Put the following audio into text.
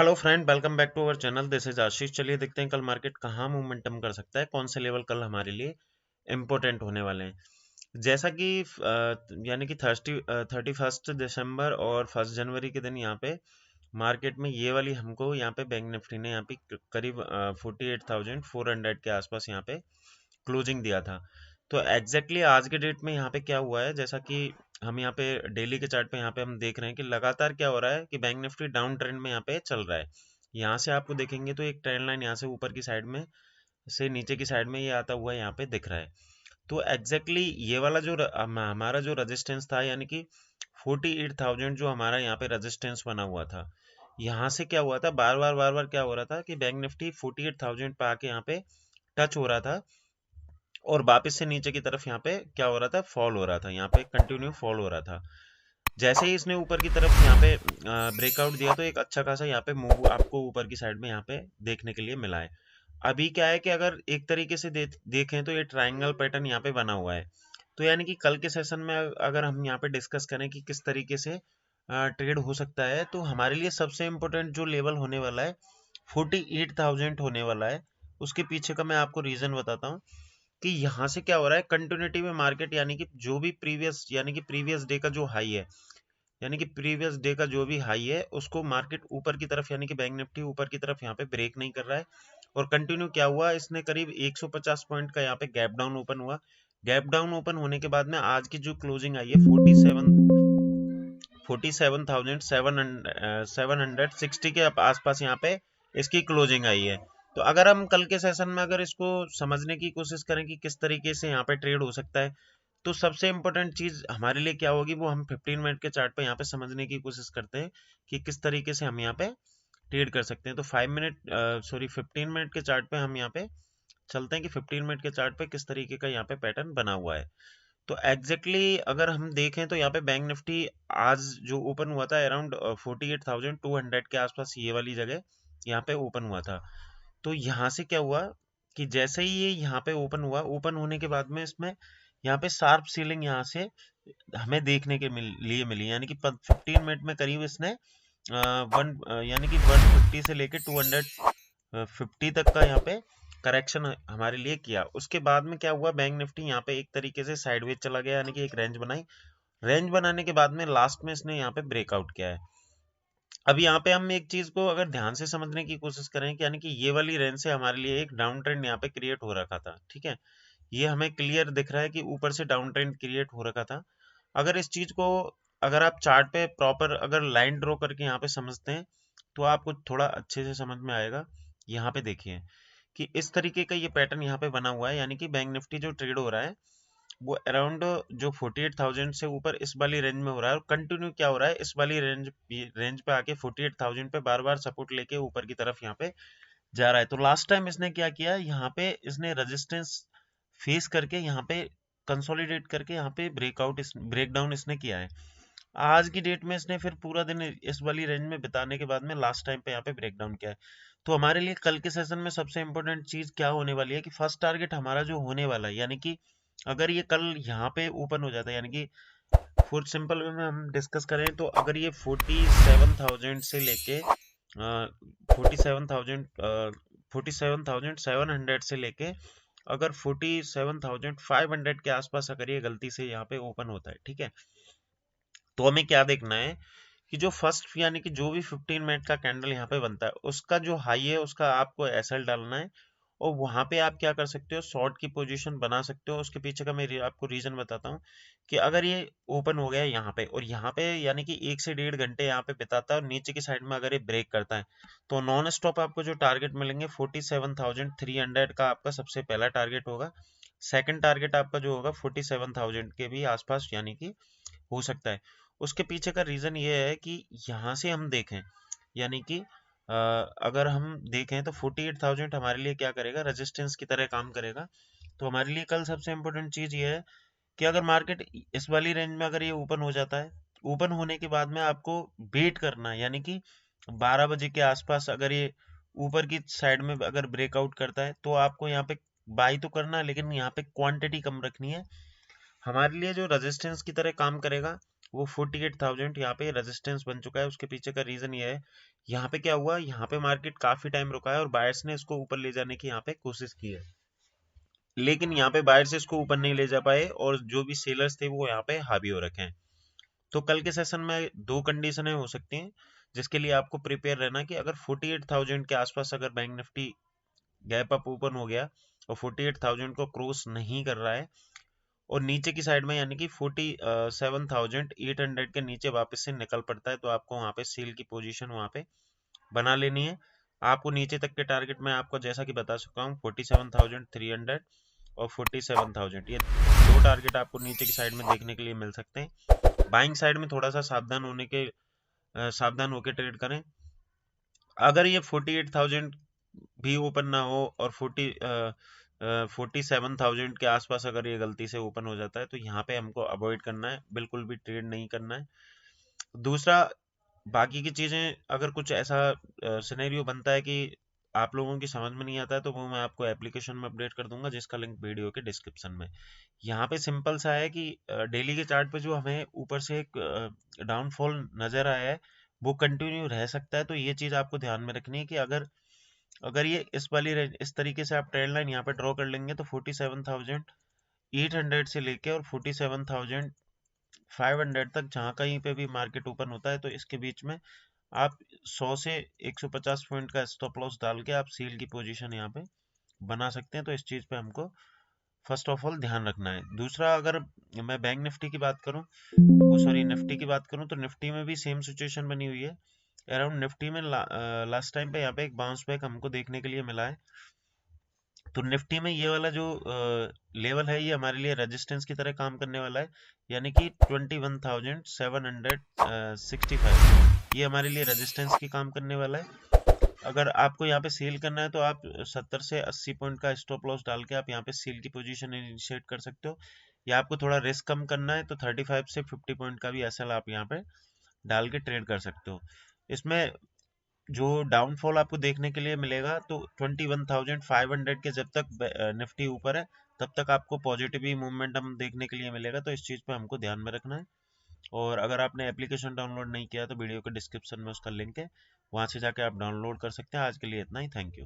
Hello friend, welcome back to our channel. This is Ashish. चलिए देखते हैं कल मार्केट कहाँ मोमेंटम कर सकता है, कौन से लेवल कल हमारे लिए इम्पोर्टेंट होने वाले हैं। जैसा कि यानी कि 31 दिसंबर और 1 जनवरी के दिन यहाँ पे मार्केट में ये वाली हमको यहाँ पे बैंक निफ्टी ने यहाँ पे करीब 48,400 के आसपास यहाँ पे क्लोजिंग दिया था। तो एग्जैक्टली आज के डेट में यहाँ पे क्या हुआ है, जैसा कि हम यहाँ पे डेली के चार्ट पे यहाँ पे हम देख रहे हैं कि लगातार क्या हो रहा है कि बैंक निफ्टी डाउन ट्रेंड में यहाँ पे चल रहा है। यहाँ से आपको देखेंगे तो एक ट्रेंड लाइन यहाँ से ऊपर की साइड में से नीचे की साइड में ये आता हुआ यहाँ पे दिख रहा है। तो एग्जैक्टली ये वाला जो हमारा जो रेजिस्टेंस था, यानी कि 48,000 जो हमारा यहाँ पे रेजिस्टेंस बना हुआ था, यहाँ से क्या हुआ था, बार बार क्या हो रहा था कि बैंक निफ्टी 48,000 पे आके यहाँ पे टच हो रहा था और वापस से नीचे की तरफ यहाँ पे क्या हो रहा था, फॉल हो रहा था, यहाँ पे कंटिन्यू फॉल हो रहा था। जैसे ही इसने ऊपर की तरफ यहाँ पे ब्रेकआउट दिया तो एक अच्छा खासा यहाँ पे मूव आपको ऊपर की साइड में यहाँ पे देखने के लिए मिला है। अभी क्या है कि अगर एक तरीके से देखें तो ये ट्रायंगल पैटर्न यहाँ पे बना हुआ है। तो यानी कि कल के सेशन में अगर हम यहाँ पे डिस्कस करें कि किस तरीके से ट्रेड हो सकता है, तो हमारे लिए सबसे इम्पोर्टेंट जो लेवल होने वाला है 48,000 होने वाला है। उसके पीछे का मैं आपको रीजन बताता हूँ कि यहाँ से क्या हो रहा है, कंटिन्यूटी में मार्केट यानी कि जो भी प्रीवियस डे का जो हाई है, यानी कि प्रीवियस डे का जो भी हाई है उसको मार्केट ऊपर की तरफ यानी कि बैंक निफ्टी ऊपर की तरफ यहाँ पे ब्रेक नहीं कर रहा है। और कंटिन्यू क्या हुआ, इसने करीब 150 पॉइंट का यहाँ पे गैप डाउन ओपन हुआ। गैप डाउन ओपन होने के बाद में आज की जो क्लोजिंग आई है 47,760 के आसपास यहाँ पे इसकी क्लोजिंग आई है। तो अगर हम कल के सेशन में अगर इसको समझने की कोशिश करें कि किस तरीके से यहाँ पे ट्रेड हो सकता है, तो सबसे इम्पोर्टेंट चीज हमारे लिए क्या होगी, वो हम 15 मिनट के चार्ट पे यहाँ पे समझने की कोशिश करते हैं कि किस तरीके से हम यहाँ पे ट्रेड कर सकते हैं। तो 15 मिनट के चार्ट पे हम यहाँ पे चलते हैं कि 15 मिनट के चार्ट पे किस तरीके का यहाँ पे पैटर्न बना हुआ है। तो एग्जैक्टली अगर हम देखें तो यहाँ पे बैंक निफ्टी आज जो ओपन हुआ था अराउंड 48,200 के आसपास, ये वाली जगह यहाँ पे ओपन हुआ था। तो यहाँ से क्या हुआ कि जैसे ही ये यहाँ पे ओपन हुआ, ओपन होने के बाद में इसमें यहाँ पे शार्प सीलिंग यहाँ से हमें देखने के लिए मिली, यानी कि 15 मिनट में करीब इसने यानी कि 150 से लेके 250 तक का यहाँ पे करेक्शन हमारे लिए किया। उसके बाद में क्या हुआ, बैंक निफ्टी यहाँ पे एक तरीके से साइडवेज चला गया, यानी कि एक रेंज बनाई। रेंज बनाने के बाद में लास्ट में इसने यहाँ पे ब्रेकआउट किया है। अब यहाँ पे हम एक चीज को अगर ध्यान से समझने की कोशिश करें कि यानी कि ये वाली रेंज से हमारे लिए एक डाउन ट्रेंड यहाँ पे क्रिएट हो रखा था, ठीक है। ये हमें क्लियर दिख रहा है कि ऊपर से डाउन ट्रेंड क्रिएट हो रखा था। अगर इस चीज को अगर आप चार्ट पे प्रॉपर अगर लाइन ड्रॉ करके यहाँ पे समझते हैं तो आपको थोड़ा अच्छे से समझ में आएगा। यहाँ पे देखिए कि इस तरीके का ये पैटर्न यहाँ पे बना हुआ है, यानी कि बैंक निफ्टी जो ट्रेड हो रहा है वो अराउंड जो 48,000 से ऊपर इस वाली रेंज में हो रहा है, और कंटिन्यू क्या हो रहा है, इस वाली रेंज पे आके 48,000 पे बार बार सपोर्ट लेके ऊपर की तरफ यहाँ पे जा रहा है। तो लास्ट टाइम इसने क्या किया, यहाँ पे इसने रेजिस्टेंस फेस करके यहाँ पे कंसोलिडेट करके यहाँ पे ब्रेकडाउन इसने किया है। आज की डेट में इसने फिर पूरा दिन इस वाली रेंज में बिताने के बाद में लास्ट टाइम पे यहाँ पे ब्रेकडाउन किया है। तो हमारे लिए कल के सेशन में सबसे इंपॉर्टेंट चीज क्या होने वाली है कि फर्स्ट टारगेट हमारा जो होने वाला है, यानी कि अगर ये कल यहाँ पे ओपन हो जाता है, यानी कि फॉर सिंपल वे में हम डिस्कस करें तो अगर ये 47,000 से लेके 47,000 47,700 से लेके अगर 47,500 के आसपास अगर ये गलती से यहाँ पे ओपन होता है, ठीक है, तो हमें क्या देखना है कि जो फर्स्ट यानी कि जो भी 15 मिनट का कैंडल यहाँ पे बनता है उसका जो हाई है उसका आपको एसएल डालना है। और वहां पे आप क्या कर सकते हो, शॉर्ट की पोजीशन बना सकते हो। उसके पीछे का मैं आपको रीजन बताता हूँ कि अगर ये ओपन हो गया यहाँ पे और यहाँ पे यानी कि 1 से 1.5 घंटे यहाँ पे बिताता है और नीचे की साइड में अगर ये ब्रेक करता है, तो नॉन स्टॉप आपको जो टारगेट मिलेंगे 47,300 का आपका सबसे पहला टारगेट होगा। सेकंड टारगेट आपका जो होगा 47,000 के भी आसपास यानी कि हो सकता है। उसके पीछे का रीजन ये है कि यहाँ से हम देखें, यानी कि अगर हम देखें तो 48,000 हमारे लिए क्या करेगा, रेजिस्टेंस की तरह काम करेगा। तो हमारे लिए कल सबसे इम्पोर्टेंट चीज ये है कि अगर मार्केट इस वाली रेंज में अगर ये ओपन हो जाता है, ओपन होने के बाद में आपको वेट करना है, यानी कि 12 बजे के आसपास अगर ये ऊपर की साइड में अगर ब्रेकआउट करता है तो आपको यहाँ पे बाई तो करना है, लेकिन यहाँ पे क्वांटिटी कम रखनी है। हमारे लिए जो रेजिस्टेंस की तरह काम करेगा वो 48,000 यहाँ पे रेजिस्टेंस बन चुका है। उसके पीछे का रीजन ये है, यहाँ पे क्या हुआ, यहाँ पे मार्केट काफी टाइम रुका है और बायर्स ने इसको ऊपर ले जाने की यहाँ पे कोशिश की है, लेकिन यहाँ पे बायर्स इसको ऊपर नहीं ले जा पाए और जो भी सेलर्स थे वो यहाँ पे हावी हो रखे हैं। तो कल के सेशन में दो कंडीशनें हो सकती हैं जिसके लिए आपको प्रिपेयर रहना कि अगर 48,000 के आसपास अगर bank Nifty gap up open हो गया और 48,000 को क्रॉस नहीं कर रहा है और नीचे की साइड में यानी कि 47,800 के नीचे वापस से निकल पड़ता है, तो आपको वहां पे सेल की पोजीशन वहां पे बना लेनी है। आपको नीचे तक के टारगेट में आपको जैसा कि बता चुका हूँ 47,300 और 47,000, ये दो टारगेट आपको नीचे की साइड में देखने के लिए मिल सकते हैं। बाइंग साइड में थोड़ा सा सावधान होकर ट्रेड करें। अगर ये 48,000 भी ओपन ना हो और 47,000 के आसपास अगर ये गलती से ओपन हो जाता है तो यहाँ पे हमको अवॉइड करना है, बिल्कुल भी ट्रेड नहीं करना है। दूसरा, बाकी की चीजें अगर कुछ ऐसा सिनेरियो बनता है कि आप लोगों की समझ में नहीं आता है तो वो मैं आपको एप्लीकेशन में अपडेट कर दूंगा, जिसका लिंक वीडियो के डिस्क्रिप्शन में। यहाँ पे सिंपल सा है कि डेली के चार्ट पे जो हमें ऊपर से एक डाउनफॉल नजर आया है वो कंटिन्यू रह सकता है। तो ये चीज आपको ध्यान में रखनी है कि अगर अगर ये इस तरीके से आप ट्रेंड लाइन यहाँ पे ड्रॉ कर लेंगे तो 47,800 से लेके और 47,500 तक जहाँ कहीं पे भी मार्केट ओपन होता है तो इसके बीच में आप 100 से 150 पॉइंट का स्टॉप लॉस डाल के आप सेल की पोजीशन यहाँ पे बना सकते हैं। तो इस चीज पे हमको फर्स्ट ऑफ ऑल ध्यान रखना है। दूसरा, अगर मैं बैंक निफ्टी की बात करूं, वो सॉरी निफ्टी की बात करूं, तो निफ्टी में भी सेम सिचुएशन बनी हुई है। अराउंड निफ्टी में लास्ट टाइम पे यहाँ पे एक बाउंस बैक हमको देखने के लिए मिला है। तो निफ्टी में ये वाला जो लेवल है ये हमारे लिए रेजिस्टेंस की तरह काम करने वाला है, यानी कि 21,765 ये हमारे लिए रेजिस्टेंस की काम करने वाला है। अगर आपको यहाँ पे सेल करना है तो आप 70 से 80 पॉइंट का स्टॉप लॉस डाल के आप यहाँ पे सेल की पोजीशन इनिशिएट कर सकते हो, या आपको थोड़ा रिस्क कम करना है तो 35 से 50 पॉइंट का भी एसएल आप यहाँ पे डाल के ट्रेड कर सकते हो। इसमें जो डाउनफॉल आपको देखने के लिए मिलेगा तो 21,500 के जब तक निफ्टी ऊपर है तब तक आपको पॉजिटिव ही मोमेंटम देखने के लिए मिलेगा। तो इस चीज़ पे हमको ध्यान में रखना है। और अगर आपने एप्लीकेशन डाउनलोड नहीं किया तो वीडियो के डिस्क्रिप्शन में उसका लिंक है, वहां से जाके आप डाउनलोड कर सकते हैं। आज के लिए इतना ही, थैंक यू।